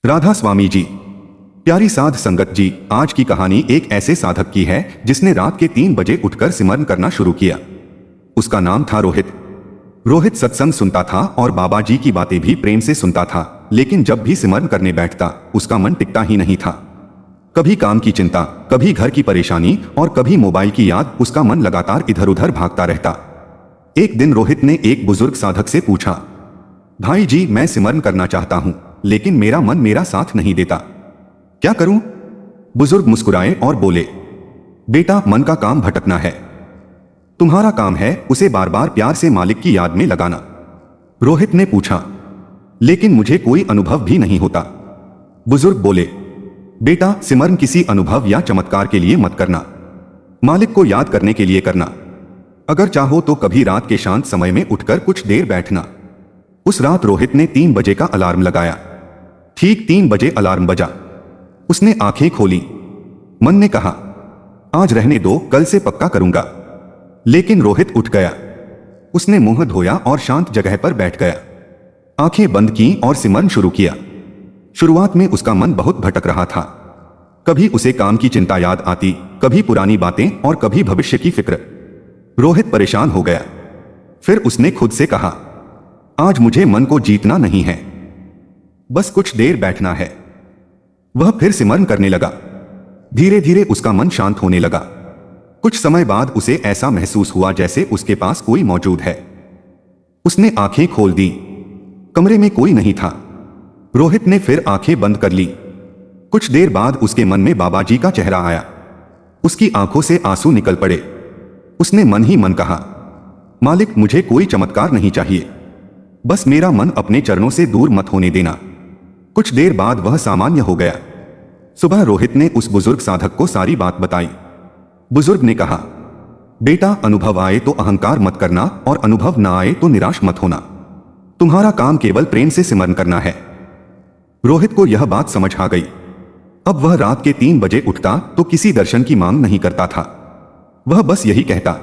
राधा स्वामी जी। प्यारी साध संगत जी, आज की कहानी एक ऐसे साधक की है जिसने रात के 3 बजे उठकर सिमरन करना शुरू किया। उसका नाम था रोहित। रोहित सत्संग सुनता था और बाबा जी की बातें भी प्रेम से सुनता था, लेकिन जब भी सिमरन करने बैठता उसका मन टिकता ही नहीं था। कभी काम की चिंता, कभी घर की परेशानी और कभी मोबाइल की याद, उसका मन लगातार इधर उधर भागता रहता। एक दिन रोहित ने एक बुजुर्ग साधक से पूछा, भाई जी, मैं सिमरन करना चाहता हूं, लेकिन मेरा मन मेरा साथ नहीं देता, क्या करूं? बुजुर्ग मुस्कुराए और बोले, बेटा, मन का काम भटकना है। तुम्हारा काम है उसे बार बार प्यार से मालिक की याद में लगाना। रोहित ने पूछा, लेकिन मुझे कोई अनुभव भी नहीं होता। बुजुर्ग बोले, बेटा, सिमरन किसी अनुभव या चमत्कार के लिए मत करना, मालिक को याद करने के लिए करना। अगर चाहो तो कभी रात के शांत समय में उठकर कुछ देर बैठना। उस रात रोहित ने 3 बजे का अलार्म लगाया। ठीक 3 बजे अलार्म बजा। उसने आंखें खोली। मन ने कहा, आज रहने दो, कल से पक्का करूंगा। लेकिन रोहित उठ गया। उसने मुंह धोया और शांत जगह पर बैठ गया। आंखें बंद की और सिमरन शुरू किया। शुरुआत में उसका मन बहुत भटक रहा था। कभी उसे काम की चिंता याद आती, कभी पुरानी बातें और कभी भविष्य की फिक्र। रोहित परेशान हो गया। फिर उसने खुद से कहा, आज मुझे मन को जीतना नहीं है, बस कुछ देर बैठना है। वह फिर सिमरन करने लगा। धीरे धीरे उसका मन शांत होने लगा। कुछ समय बाद उसे ऐसा महसूस हुआ जैसे उसके पास कोई मौजूद है। उसने आंखें खोल दी। कमरे में कोई नहीं था। रोहित ने फिर आंखें बंद कर ली। कुछ देर बाद उसके मन में बाबा जी का चेहरा आया। उसकी आंखों से आंसू निकल पड़े। उसने मन ही मन कहा, मालिक, मुझे कोई चमत्कार नहीं चाहिए, बस मेरा मन अपने चरणों से दूर मत होने देना। कुछ देर बाद वह सामान्य हो गया। सुबह रोहित ने उस बुजुर्ग साधक को सारी बात बताई। बुजुर्ग ने कहा, बेटा, अनुभव आए तो अहंकार मत करना और अनुभव ना आए तो निराश मत होना। तुम्हारा काम केवल प्रेम से सिमरन करना है। रोहित को यह बात समझ आ गई। अब वह रात के 3 बजे उठता तो किसी दर्शन की मांग नहीं करता था। वह बस यही कहता,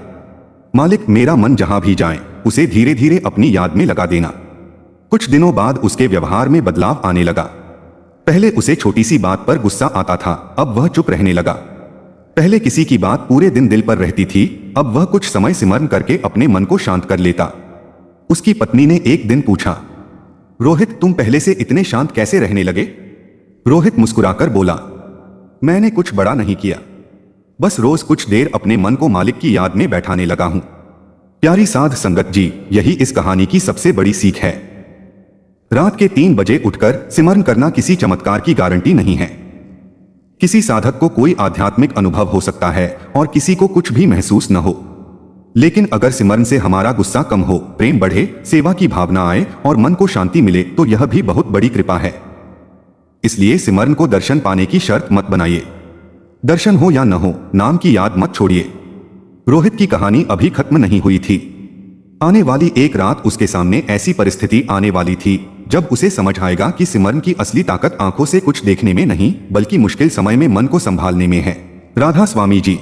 मालिक, मेरा मन जहां भी जाए उसे धीरे धीरे अपनी याद में लगा देना। कुछ दिनों बाद उसके व्यवहार में बदलाव आने लगा। पहले उसे छोटी सी बात पर गुस्सा आता था, अब वह चुप रहने लगा। पहले किसी की बात पूरे दिन दिल पर रहती थी, अब वह कुछ समय सिमरन करके अपने मन को शांत कर लेता। उसकी पत्नी ने एक दिन पूछा, रोहित, तुम पहले से इतने शांत कैसे रहने लगे? रोहित मुस्कुराकर बोला, मैंने कुछ बड़ा नहीं किया, बस रोज कुछ देर अपने मन को मालिक की याद में बैठाने लगा हूं। प्यारी साध संगत जी, यही इस कहानी की सबसे बड़ी सीख है। रात के 3 बजे उठकर सिमरन करना किसी चमत्कार की गारंटी नहीं है। किसी साधक को कोई आध्यात्मिक अनुभव हो सकता है और किसी को कुछ भी महसूस न हो। लेकिन अगर सिमरन से हमारा गुस्सा कम हो, प्रेम बढ़े, सेवा की भावना आए और मन को शांति मिले तो यह भी बहुत बड़ी कृपा है। इसलिए सिमरन को दर्शन पाने की शर्त मत बनाइए। दर्शन हो या न हो, नाम की याद मत छोड़िए। रोहित की कहानी अभी खत्म नहीं हुई थी। आने वाली एक रात उसके सामने ऐसी परिस्थिति आने वाली थी जब उसे समझ आएगा कि सिमरन की असली ताकत आंखों से कुछ देखने में नहीं, बल्कि मुश्किल समय में मन को संभालने में है। राधा स्वामी जी।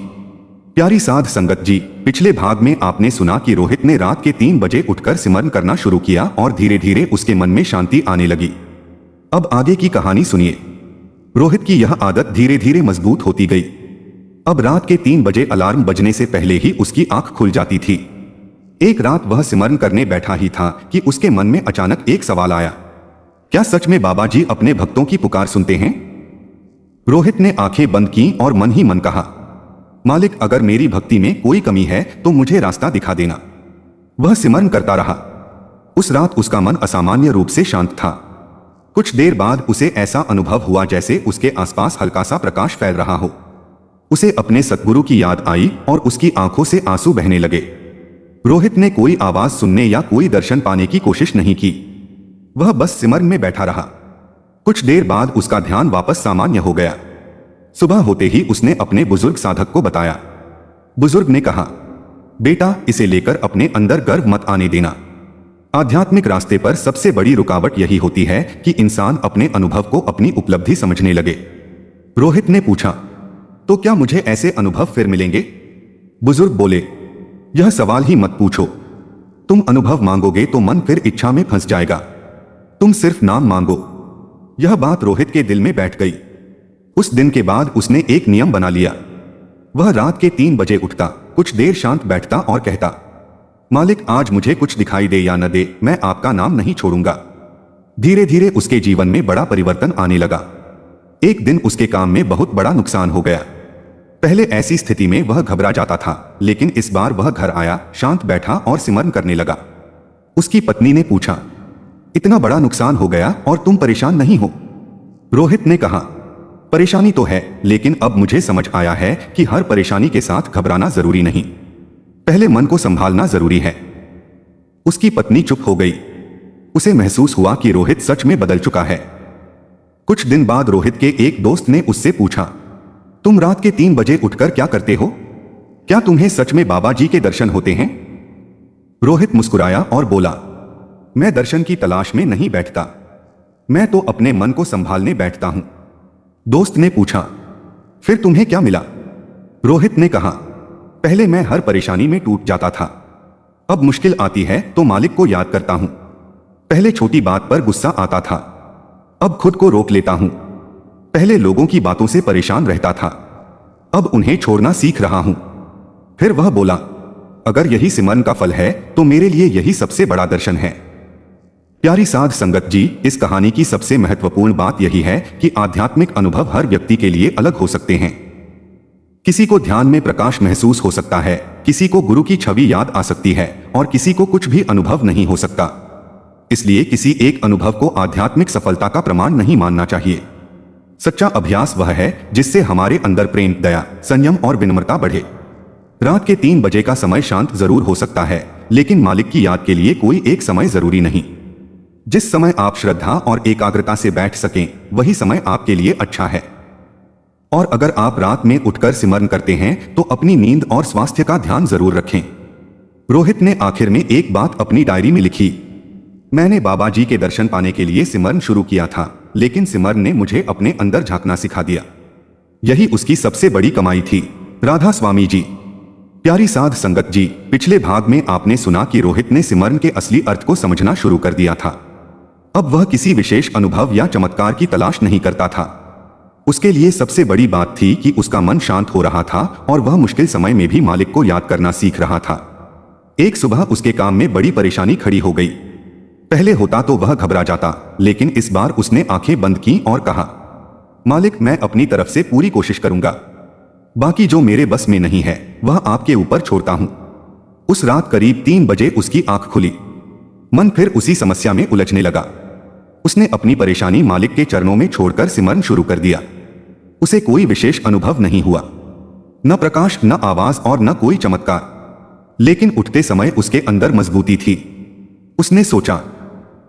प्यारी साध संगत जी, पिछले भाग में आपने सुना कि रोहित ने रात के 3 बजे उठकर सिमरन करना शुरू किया और धीरे धीरे उसके मन में शांति आने लगी। अब आगे की कहानी सुनिए। रोहित की यह आदत धीरे धीरे मजबूत होती गई। अब रात के 3 बजे अलार्म बजने से पहले ही उसकी आंख खुल जाती थी। एक रात वह सिमरन करने बैठा ही था कि उसके मन में अचानक एक सवाल आया, क्या सच में बाबा जी अपने भक्तों की पुकार सुनते हैं? रोहित ने आंखें बंद की और मन ही मन कहा, मालिक, अगर मेरी भक्ति में कोई कमी है तो मुझे रास्ता दिखा देना। वह सिमरन करता रहा। उस रात उसका मन असामान्य रूप से शांत था। कुछ देर बाद उसे ऐसा अनुभव हुआ जैसे उसके आसपास हल्का सा प्रकाश फैल रहा हो। उसे अपने सतगुरु की याद आई और उसकी आंखों से आंसू बहने लगे। रोहित ने कोई आवाज सुनने या कोई दर्शन पाने की कोशिश नहीं की। वह बस सिमरन में बैठा रहा। कुछ देर बाद उसका ध्यान वापस सामान्य हो गया। सुबह होते ही उसने अपने बुजुर्ग साधक को बताया। बुजुर्ग ने कहा, बेटा, इसे लेकर अपने अंदर गर्व मत आने देना। आध्यात्मिक रास्ते पर सबसे बड़ी रुकावट यही होती है कि इंसान अपने अनुभव को अपनी उपलब्धि समझने लगे। रोहित ने पूछा, तो क्या मुझे ऐसे अनुभव फिर मिलेंगे? बुजुर्ग बोले, यह सवाल ही मत पूछो। तुम अनुभव मांगोगे तो मन फिर इच्छा में फंस जाएगा। तुम सिर्फ नाम मांगो। यह बात रोहित के दिल में बैठ गई। उस दिन के बाद उसने एक नियम बना लिया। वह रात के 3 बजे उठता, कुछ देर शांत बैठता और कहता, मालिक आज मुझे कुछ दिखाई दे या न दे, मैं आपका नाम नहीं छोड़ूंगा। धीरे धीरे उसके जीवन में बड़ा परिवर्तन आने लगा। एक दिन उसके काम में बहुत बड़ा नुकसान हो गया। पहले ऐसी स्थिति में वह घबरा जाता था, लेकिन इस बार वह घर आया, शांत बैठा और सिमरन करने लगा। उसकी पत्नी ने पूछा, इतना बड़ा नुकसान हो गया और तुम परेशान नहीं हो? रोहित ने कहा, परेशानी तो है, लेकिन अब मुझे समझ आया है कि हर परेशानी के साथ घबराना जरूरी नहीं, पहले मन को संभालना जरूरी है। उसकी पत्नी चुप हो गई। उसे महसूस हुआ कि रोहित सच में बदल चुका है। कुछ दिन बाद रोहित के एक दोस्त ने उससे पूछा, तुम रात के 3 बजे उठकर क्या करते हो? क्या तुम्हें सच में बाबा जी के दर्शन होते हैं? रोहित मुस्कुराया और बोला, मैं दर्शन की तलाश में नहीं बैठता, मैं तो अपने मन को संभालने बैठता हूं। दोस्त ने पूछा, फिर तुम्हें क्या मिला? रोहित ने कहा, पहले मैं हर परेशानी में टूट जाता था, अब मुश्किल आती है तो मालिक को याद करता हूं। पहले छोटी बात पर गुस्सा आता था, अब खुद को रोक लेता हूं। पहले लोगों की बातों से परेशान रहता था, अब उन्हें छोड़ना सीख रहा हूं। फिर वह बोला, अगर यही सिमरन का फल है तो मेरे लिए यही सबसे बड़ा दर्शन है। प्यारी साध संगत जी, इस कहानी की सबसे महत्वपूर्ण बात यही है कि आध्यात्मिक अनुभव हर व्यक्ति के लिए अलग हो सकते हैं। किसी को ध्यान में प्रकाश महसूस हो सकता है, किसी को गुरु की छवि याद आ सकती है और किसी को कुछ भी अनुभव नहीं हो सकता। इसलिए किसी एक अनुभव को आध्यात्मिक सफलता का प्रमाण नहीं मानना चाहिए। सच्चा अभ्यास वह है जिससे हमारे अंदर प्रेम, दया, संयम और विनम्रता बढ़े। रात के 3 बजे का समय शांत जरूर हो सकता है, लेकिन मालिक की याद के लिए कोई एक समय जरूरी नहीं। जिस समय आप श्रद्धा और एकाग्रता से बैठ सकें, वही समय आपके लिए अच्छा है। और अगर आप रात में उठकर सिमरन करते हैं तो अपनी नींद और स्वास्थ्य का ध्यान जरूर रखें। रोहित ने आखिर में एक बात अपनी डायरी में लिखी, मैंने बाबा जी के दर्शन पाने के लिए सिमरन शुरू किया था, लेकिन सिमरन ने मुझे अपने अंदर झांकना सिखा दिया। यही उसकी सबसे बड़ी कमाई थी। राधा स्वामी जी। प्यारी साध संगत जी, पिछले भाग में आपने सुना कि रोहित ने सिमरन के असली अर्थ को समझना शुरू कर दिया था। अब वह किसी विशेष अनुभव या चमत्कार की तलाश नहीं करता था। उसके लिए सबसे बड़ी बात थी कि उसका मन शांत हो रहा था और वह मुश्किल समय में भी मालिक को याद करना सीख रहा था। एक सुबह उसके काम में बड़ी परेशानी खड़ी हो गई। पहले होता तो वह घबरा जाता, लेकिन इस बार उसने आंखें बंद की और कहा, मालिक मैं अपनी तरफ से पूरी कोशिश करूंगा, बाकी जो मेरे बस में नहीं है वह आपके ऊपर छोड़ता हूं। उस रात करीब 3 बजे उसकी आंख खुली। मन फिर उसी समस्या में उलझने लगा। उसने अपनी परेशानी मालिक के चरणों में छोड़कर सिमरन शुरू कर दिया। उसे कोई विशेष अनुभव नहीं हुआ, न प्रकाश, न आवाज और न कोई चमत्कार, लेकिन उठते समय उसके अंदर मजबूती थी। उसने सोचा,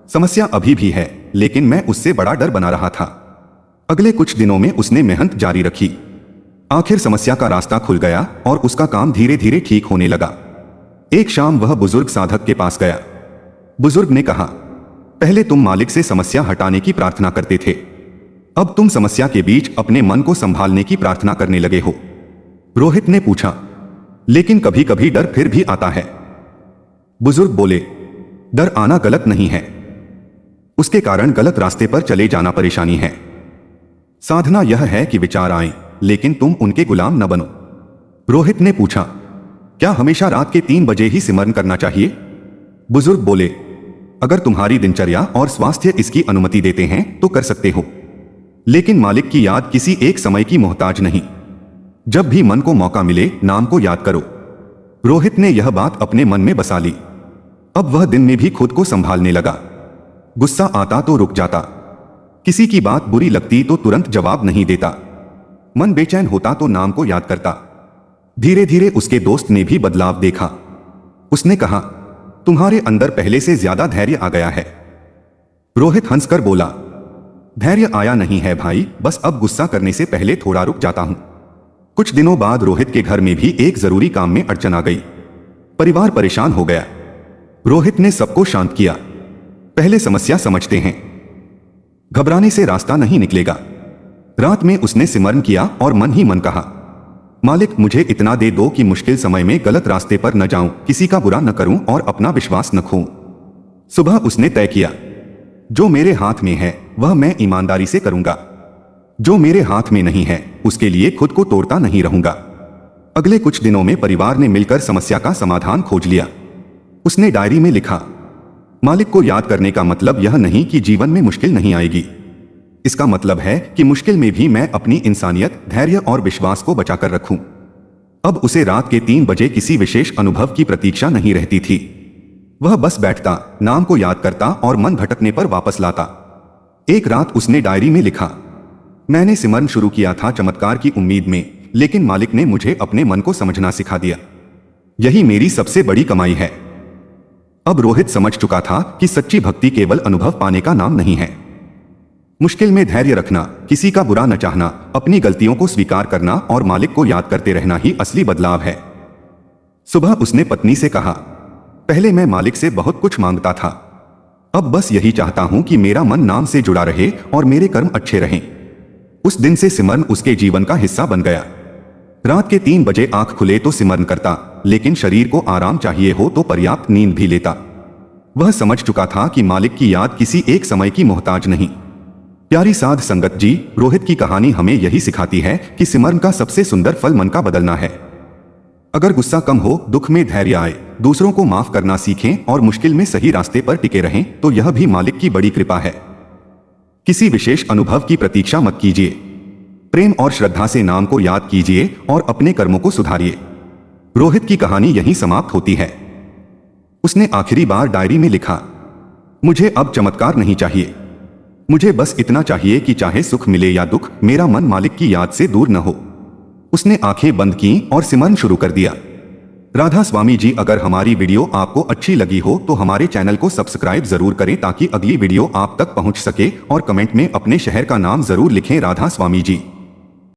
समस्या अभी भी है, लेकिन मैं उससे बड़ा डर बना रहा था। अगले कुछ दिनों में उसने मेहनत जारी रखी। आखिर समस्या का रास्ता खुल गया और उसका काम धीरे धीरे ठीक होने लगा। एक शाम वह बुजुर्ग साधक के पास गया। बुजुर्ग ने कहा, पहले तुम मालिक से समस्या हटाने की प्रार्थना करते थे, अब तुम समस्या के बीच अपने मन को संभालने की प्रार्थना करने लगे हो। रोहित ने पूछा, लेकिन कभी कभी डर फिर भी आता है। बुजुर्ग बोले, डर आना गलत नहीं है, उसके कारण गलत रास्ते पर चले जाना परेशानी है। साधना यह है कि विचार आए, लेकिन तुम उनके गुलाम न बनो। रोहित ने पूछा, क्या हमेशा रात के 3 बजे ही सिमरन करना चाहिए? बुजुर्ग बोले, अगर तुम्हारी दिनचर्या और स्वास्थ्य इसकी अनुमति देते हैं तो कर सकते हो, लेकिन मालिक की याद किसी एक समय की मोहताज नहीं। जब भी मन को मौका मिले नाम को याद करो। रोहित ने यह बात अपने मन में बसा ली। अब वह दिन में भी खुद को संभालने लगा। गुस्सा आता तो रुक जाता, किसी की बात बुरी लगती तो तुरंत जवाब नहीं देता, मन बेचैन होता तो नाम को याद करता। धीरे धीरे उसके दोस्त ने भी बदलाव देखा। उसने कहा, तुम्हारे अंदर पहले से ज्यादा धैर्य आ गया है। रोहित हंसकर बोला, धैर्य आया नहीं है भाई, बस अब गुस्सा करने से पहले थोड़ा रुक जाता हूं। कुछ दिनों बाद रोहित के घर में भी एक जरूरी काम में अड़चन आ गई। परिवार परेशान हो गया। रोहित ने सबको शांत किया। पहले समस्या समझते हैं, घबराने से रास्ता नहीं निकलेगा। रात में उसने सिमरन किया और मन ही मन कहा, मालिक मुझे इतना दे दो कि मुश्किल समय में गलत रास्ते पर न जाऊं, किसी का बुरा न करूं और अपना विश्वास न खोऊं। सुबह उसने तय किया, जो मेरे हाथ में है वह मैं ईमानदारी से करूंगा। जो मेरे हाथ में नहीं है उसके लिए खुद को तोड़ता नहीं रहूंगा। अगले कुछ दिनों में परिवार ने मिलकर समस्या का समाधान खोज लिया। उसने डायरी में लिखा, मालिक को याद करने का मतलब यह नहीं कि जीवन में मुश्किल नहीं आएगी। इसका मतलब है कि मुश्किल में भी मैं अपनी इंसानियत, धैर्य और विश्वास को बचाकर रखूं। अब उसे रात के 3 बजे किसी विशेष अनुभव की प्रतीक्षा नहीं रहती थी। वह बस बैठता, नाम को याद करता और मन भटकने पर वापस लाता। एक रात उसने डायरी में लिखा, मैंने सिमरन शुरू किया था चमत्कार की उम्मीद में, लेकिन मालिक ने मुझे अपने मन को समझना सिखा दिया। यही मेरी सबसे बड़ी कमाई है। अब रोहित समझ चुका था कि सच्ची भक्ति केवल अनुभव पाने का नाम नहीं है। मुश्किल में धैर्य रखना, किसी का बुरा न चाहना, अपनी गलतियों को स्वीकार करना और मालिक को याद करते रहना ही असली बदलाव है। सुबह उसने पत्नी से कहा, पहले मैं मालिक से बहुत कुछ मांगता था, अब बस यही चाहता हूं कि मेरा मन नाम से जुड़ा रहे और मेरे कर्म अच्छे रहें। उस दिन से सिमरन उसके जीवन का हिस्सा बन गया। रात के 3 बजे आंख खुले तो सिमरन करता, लेकिन शरीर को आराम चाहिए हो तो पर्याप्त नींद भी लेता। वह समझ चुका था कि मालिक की याद किसी एक समय की मोहताज नहीं। प्यारी साध संगत जी, रोहित की कहानी हमें यही सिखाती है कि सिमरन का सबसे सुंदर फल मन का बदलना है। अगर गुस्सा कम हो, दुख में धैर्य आए, दूसरों को माफ करना सीखें और मुश्किल में सही रास्ते पर टिके रहें, तो यह भी मालिक की बड़ी कृपा है। किसी विशेष अनुभव की प्रतीक्षा मत कीजिए। प्रेम और श्रद्धा से नाम को याद कीजिए और अपने कर्मों को सुधारिए। रोहित की कहानी यहीं समाप्त होती है। उसने आखिरी बार डायरी में लिखा, मुझे अब चमत्कार नहीं चाहिए, मुझे बस इतना चाहिए कि चाहे सुख मिले या दुख, मेरा मन मालिक की याद से दूर न हो। उसने आंखें बंद की और सिमरन शुरू कर दिया। राधा स्वामी जी, अगर हमारी वीडियो आपको अच्छी लगी हो तो हमारे चैनल को सब्सक्राइब जरूर करें ताकि अगली वीडियो आप तक पहुंच सके, और कमेंट में अपने शहर का नाम जरूर लिखें। राधा स्वामी जी।